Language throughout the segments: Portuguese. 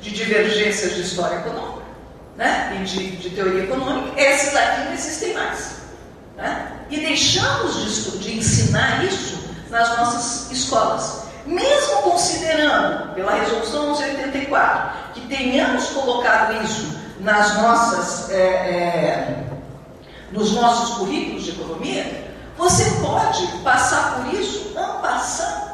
de divergências de história econômica, né? E de teoria econômica, esses aqui não existem mais. Né? E deixamos de ensinar isso nas nossas escolas. Mesmo considerando, pela Resolução 1184, que tenhamos colocado isso nas nossas, nos nossos currículos de economia, você pode passar por isso, não passando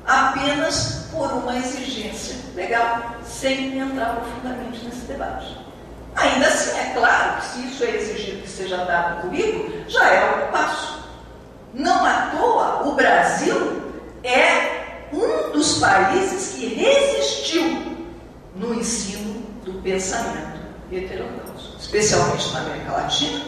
apenas por uma exigência legal, sem entrar profundamente nesse debate. Ainda assim, é claro que se isso é exigido que seja dado no currículo, já é um passo. Não à toa, o Brasil é um dos países que resistiu no ensino do pensamento heterodoxo, especialmente na América Latina,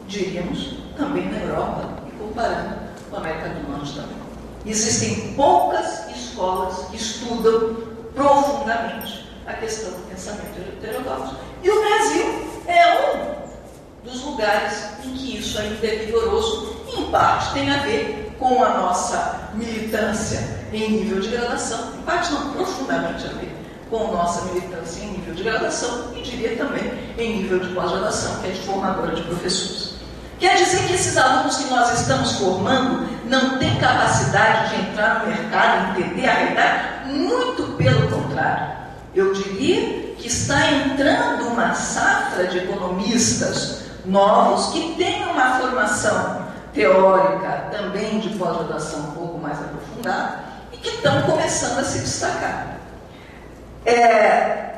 diríamos também na Europa e comparando com a América do Norte também. Existem poucas escolas que estudam profundamente a questão do pensamento heterodoxo. E o Brasil é um dos lugares em que isso ainda é vigoroso, e em parte tem a ver com a nossa militância em nível de graduação, em parte não, profundamente a ver com a nossa militância em nível de graduação e diria também em nível de pós-graduação, que é de formadora de professores. Quer dizer que esses alunos que nós estamos formando não têm capacidade de entrar no mercado e entender a realidade? Muito pelo contrário. Eu diria que está entrando uma safra de economistas novos que têm uma formação teórica, também de pós-graduação um pouco mais aprofundada, e que estão começando a se destacar.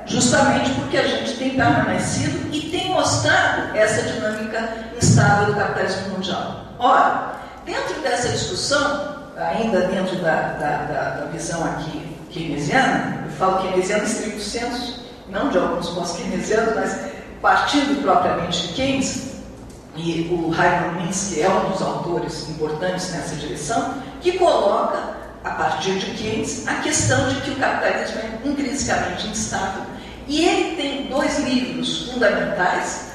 Justamente porque a gente tem permanecido e tem mostrado essa dinâmica instável do capitalismo mundial. Ora, dentro dessa discussão, ainda dentro da visão aqui keynesiana, eu falo keynesiana estricto sensu, não de alguns pós-keynesianos, mas partindo propriamente de Keynes, e o Hyman Minsky é um dos autores importantes nessa direção, que coloca, a partir de Keynes, a questão de que o capitalismo é intrinsecamente instável. E ele tem dois livros fundamentais,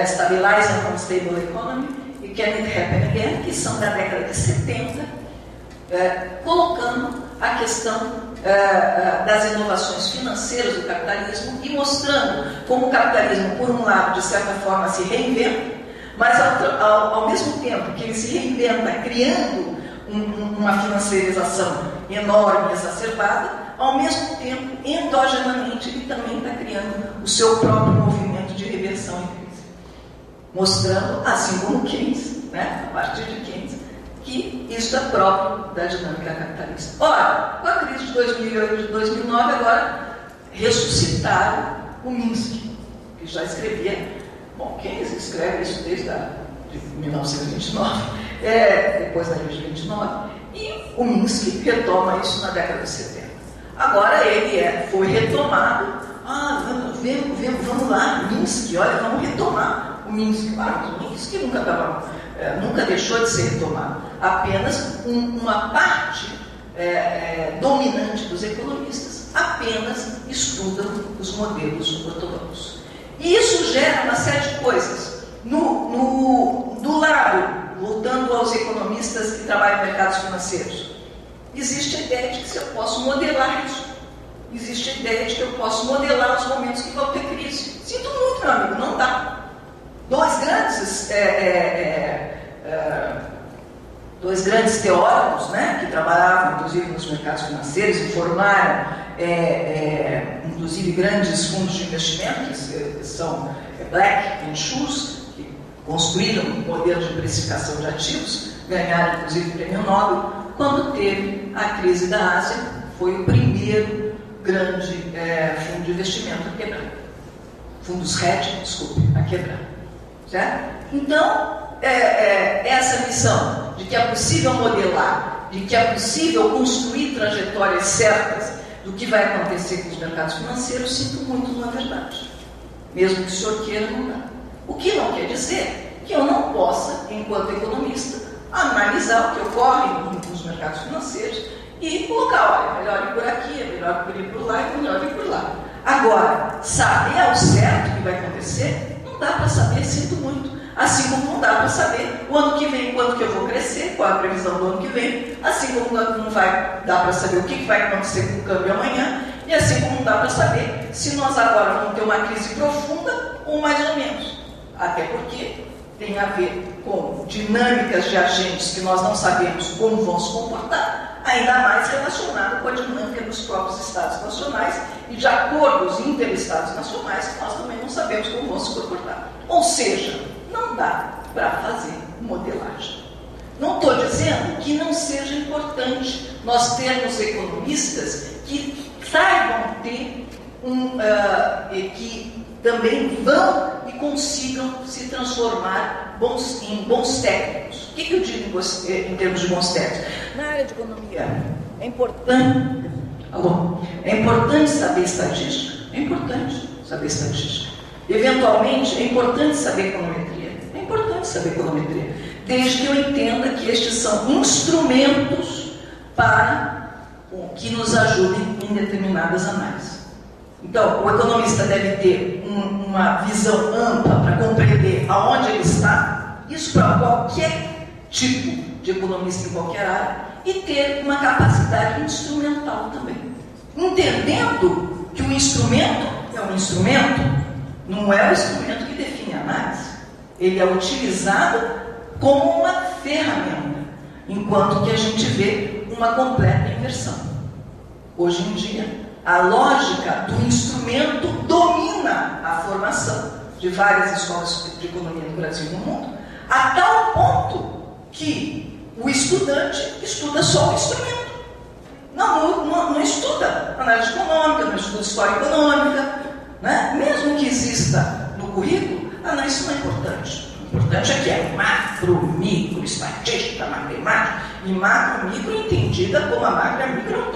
Stabilizing an Unstable Economy e Can It Happen Again, que são da década de 70, colocando a questão das inovações financeiras do capitalismo e mostrando como o capitalismo, por um lado, de certa forma, se reinventa, mas ao mesmo tempo que ele se reinventa criando uma financiarização enorme e exacerbada, ao mesmo tempo, endogenamente, ele também está criando o seu próprio movimento de reversão em crise. Mostrando, assim como Keynes, né, a partir de Keynes, que isso é próprio da dinâmica capitalista. Ora, com a crise de 2008 e de 2009, agora ressuscitaram o Minsky, que já escrevia. Bom, Keynes escreve isso desde de 1929, depois da crise de 29, e o Minsky retoma isso na década de 70. Agora ele foi retomado. Vamos lá, Minsky, olha, vamos retomar o Minsky. Mas o Minsky nunca deixou de ser retomado. Apenas uma parte dominante dos economistas apenas estudam os modelos ortodoxos. E isso gera uma série de coisas. Do lado, voltando aos economistas que trabalham em mercados financeiros, existe a ideia de que eu posso modelar isso. Existe a ideia de que eu posso modelar os momentos que vão ter crise. Sinto muito, meu amigo, não dá. Dois grandes teóricos, né, que trabalhavam, inclusive, nos mercados financeiros e formaram, inclusive, grandes fundos de investimento, que são Black e Scholes, que construíram um modelo de precificação de ativos, ganharam, inclusive, o prêmio Nobel. Quando teve a crise da Ásia, foi o primeiro grande fundo de investimento a quebrar. Fundos hedge, a quebrar. Certo? Então, essa missão de que é possível modelar, de que é possível construir trajetórias certas do que vai acontecer com os mercados financeiros, sinto muito, não é verdade. Mesmo que o senhor queira, não dá. O que não quer dizer que eu não possa, enquanto economista, analisar o que ocorre nos mercados financeiros e colocar, olha, melhor ir por aqui, é melhor ir por lá, é melhor ir por lá. Agora, saber ao certo o que vai acontecer, não dá para saber, sinto muito. Assim como não dá para saber o ano que vem quanto que eu vou crescer, qual a previsão do ano que vem, assim como não vai dar para saber o que vai acontecer com o câmbio amanhã, e assim como não dá para saber se nós agora vamos ter uma crise profunda ou mais ou menos. Até porque tem a ver com dinâmicas de agentes que nós não sabemos como vão se comportar, ainda mais relacionado com a dinâmica dos próprios Estados nacionais e de acordos interestados nacionais que nós também não sabemos como vão se comportar. Ou seja, não dá para fazer modelagem. Não estou dizendo que não seja importante nós termos economistas que saibam ter que também vão e consigam se transformar em bons técnicos. O que eu digo em termos de bons técnicos? Na área de economia é importante. É importante saber estatística. É importante saber estatística. Eventualmente, é importante saber econometria. É importante saber econometria. Desde que eu entenda que estes são instrumentos para que nos ajudem em determinadas análises. Então, o economista deve ter uma visão ampla para compreender aonde ele está, isso para qualquer tipo de economista em qualquer área, e ter uma capacidade instrumental também. Entendendo que o instrumento é um instrumento, não é o instrumento que define a análise. Ele é utilizado como uma ferramenta, enquanto que a gente vê uma completa inversão. Hoje em dia, a lógica do instrumento domina a formação de várias escolas de economia no Brasil e no mundo, a tal ponto que o estudante estuda só o instrumento. Não estuda análise econômica, não estuda história econômica, né? Mesmo que exista no currículo, isso não é importante. O importante é que é macro, micro, estatística, matemática, e macro, micro entendida como a macro e a micro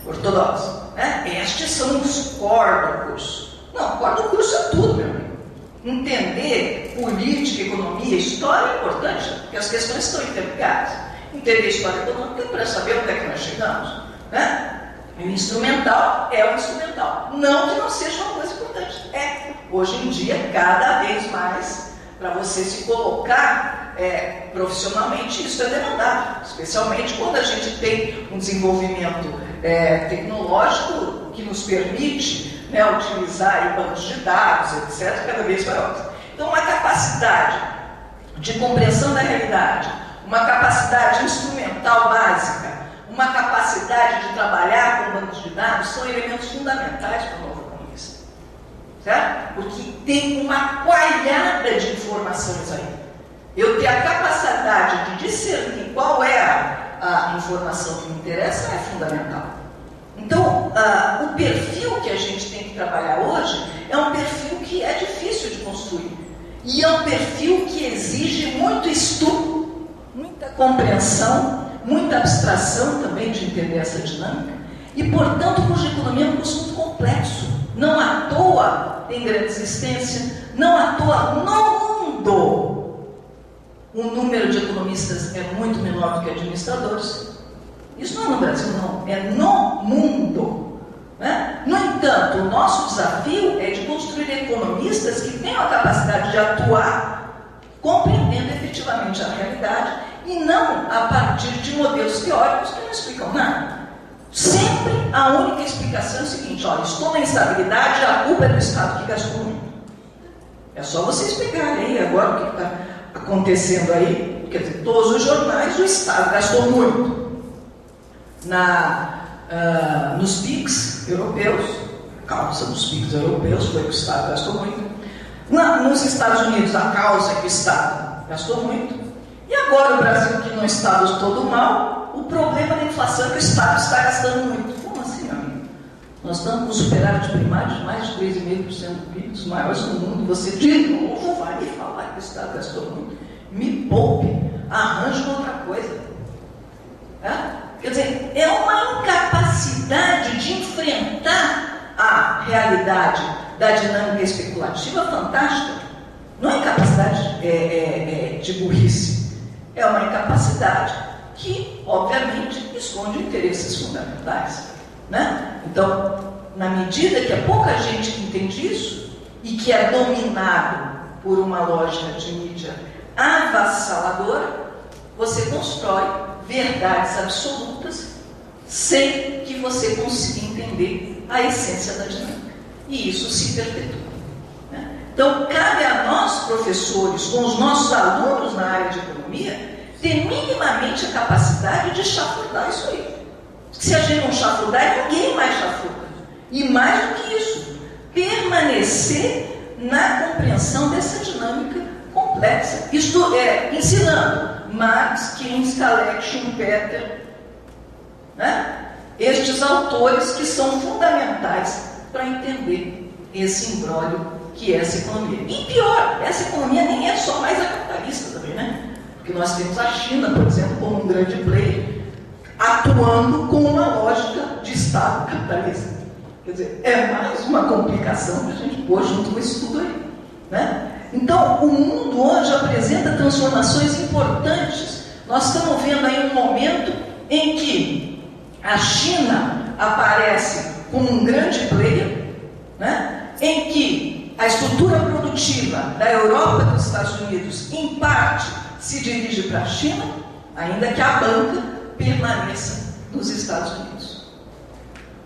ortodoxa. Né? Estes são os core do curso. Não, o core do curso é tudo, meu amigo. Entender política, economia, história é importante, porque as questões estão interligadas. Entender história econômica para saber onde é que nós chegamos. Né? E o instrumental é o instrumental. Não que não seja uma coisa importante. Hoje em dia, cada vez mais, para você se colocar profissionalmente, isso é demandado. Especialmente quando a gente tem um desenvolvimento tecnológico que nos permite utilizar bancos de dados, etc., cada vez maiores. Então, uma capacidade de compreensão da realidade, uma capacidade instrumental básica, uma capacidade de trabalhar com bancos de dados são elementos fundamentais para o novo economista. Certo? Porque tem uma coalhada de informações aí. Eu ter a capacidade de discernir qual é a informação que me interessa é fundamental. Então, o perfil que a gente tem que trabalhar hoje é um perfil que é difícil de construir. E é um perfil que exige muito estudo, muita compreensão, muita abstração também de entender essa dinâmica. E, portanto, o curso de economia é um curso muito complexo. Não à toa tem grande existência, não à toa no mundo o número de economistas é muito menor do que administradores. Isso não é no Brasil, não, é no mundo. Né? No entanto, o nosso desafio é de construir economistas que tenham a capacidade de atuar compreendendo efetivamente a realidade e não a partir de modelos teóricos que não explicam nada. Sempre a única explicação é o seguinte: olha, estou na instabilidade, a culpa é do Estado que gastou muito. É só vocês pegarem aí agora o que está acontecendo aí, quer dizer, todos os jornais, o Estado gastou muito. Nos PIX europeus, a causa dos PIX europeus foi que o Estado gastou muito. Nos Estados Unidos, a causa é que o Estado gastou muito. E agora o Brasil, que não está todo mal, o problema da inflação é que o Estado está gastando muito. Como assim, meu amigo? Nós estamos com superávit primário de mais de 3,5% do PIB, os maiores do mundo. Você de novo vai me falar que o Estado gastou muito. Me poupe, arranje outra coisa. Quer dizer, é uma incapacidade de enfrentar a realidade da dinâmica especulativa fantástica. Não é incapacidade de burrice, é uma incapacidade que, obviamente, esconde interesses fundamentais. Né? Então, na medida que é pouca gente que entende isso e que é dominado por uma lógica de mídia avassaladora, você constrói verdades absolutas sem que você consiga entender a essência da dinâmica. E isso se perpetua. Né? Então, cabe a nós, professores, com os nossos alunos na área de economia, ter minimamente a capacidade de chafurdar isso aí. Se a gente não chafurdar, ninguém mais chafurda. E mais do que isso, permanecer na compreensão dessa dinâmica complexa. Isto é, ensinando Marx, Keynes, Kalecki, Schumpeter, né? Estes autores que são fundamentais para entender esse imbróglio que é essa economia. E pior, essa economia nem é só mais a capitalista também, né? Porque nós temos a China, por exemplo, como um grande player, atuando com uma lógica de Estado capitalista. Quer dizer, é mais uma complicação que a gente pôs junto com isso tudo aí. Né? Então, o mundo hoje apresenta transformações importantes. Nós estamos vendo aí um momento em que a China aparece como um grande player, né? Em que a estrutura produtiva da Europa e dos Estados Unidos, em parte, se dirige para a China, ainda que a banca permaneça nos Estados Unidos.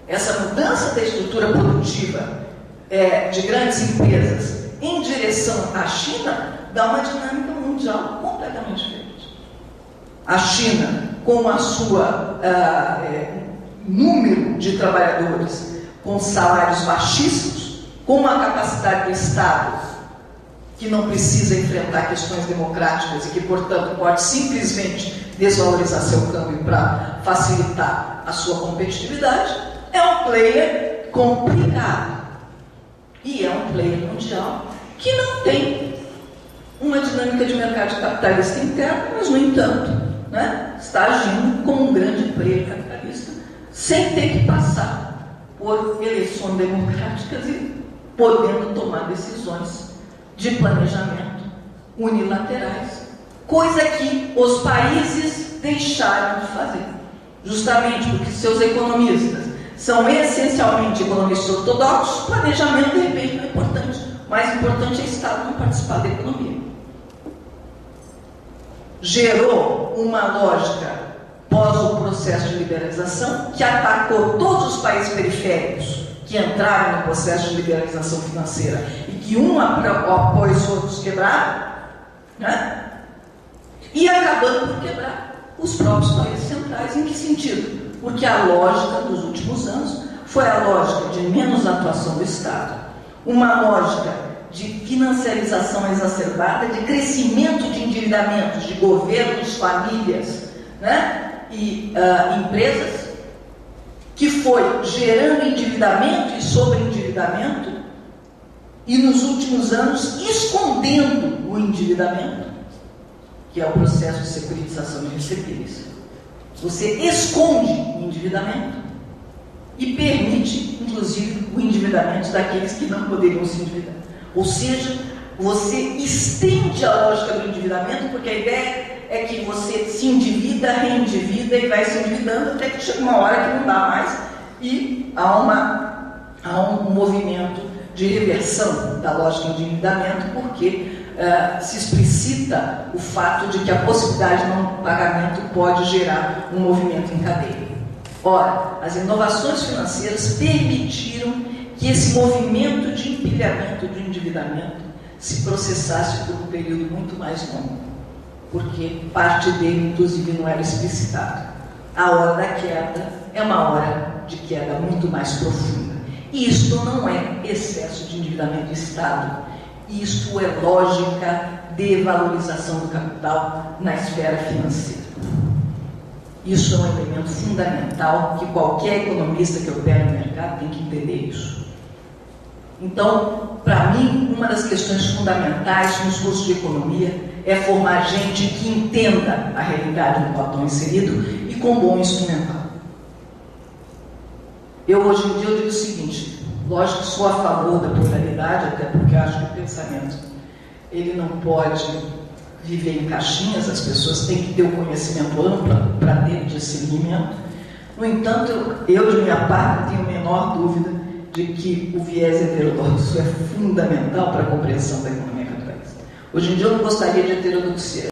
Essa mudança da estrutura produtiva de grandes empresas em direção à China dá uma dinâmica mundial completamente diferente. A China, com a sua número de trabalhadores com salários baixíssimos, com uma capacidade do Estado que não precisa enfrentar questões democráticas e que, portanto, pode simplesmente desvalorizar seu câmbio para facilitar a sua competitividade, é um player complicado. E é um player mundial que não tem uma dinâmica de mercado capitalista interna, mas, no entanto, né, está agindo como um grande player capitalista, sem ter que passar por eleições democráticas e podendo tomar decisões de planejamento unilaterais, coisa que os países deixaram de fazer, justamente porque seus economistas são essencialmente economistas ortodoxos. Planejamento, de repente, não é importante. O mais importante é o Estado não participar da economia. Gerou uma lógica pós o processo de liberalização que atacou todos os países periféricos que entraram no processo de liberalização financeira e que um após outros quebraram, né? E acabando por quebrar os próprios países centrais. Em que sentido? Porque a lógica dos últimos anos foi a lógica de menos atuação do Estado, uma lógica de financiarização exacerbada, de crescimento de endividamentos de governos, famílias, né? E empresas, que foi gerando endividamento e sobreendividamento, e nos últimos anos escondendo o endividamento, que é o processo de securitização de recebíveis. Você esconde o endividamento e permite, inclusive, o endividamento daqueles que não poderiam se endividar. Ou seja, você estende a lógica do endividamento, porque a ideia é que você se endivida, reendivida e vai se endividando até que chega uma hora que não dá mais e há um movimento de reversão da lógica do endividamento, porque se explicita o fato de que a possibilidade de não pagamento pode gerar um movimento em cadeia. Ora, as inovações financeiras permitiram que esse movimento de empilhamento do endividamento se processasse por um período muito mais longo, porque parte dele, inclusive, não era explicitado. A hora da queda é uma hora de queda muito mais profunda. E isto não é excesso de endividamento do Estado, isto é lógica de valorização do capital na esfera financeira. Isso é um elemento fundamental que qualquer economista que opera no mercado tem que entender isso. Então, para mim, uma das questões fundamentais nos cursos de economia é formar gente que entenda a realidade no qual estão inserido e com bom instrumental. Hoje em dia, eu digo o seguinte: lógico que sou a favor da pluralidade, até porque acho que o pensamento ele não pode viver em caixinhas, as pessoas têm que ter o conhecimento amplo para ter discernimento. No entanto, eu de minha parte, tenho a menor dúvida de que o viés heterodoxo é fundamental para a compreensão da economia capitalista. Hoje em dia, eu não gostaria de heterodoxia.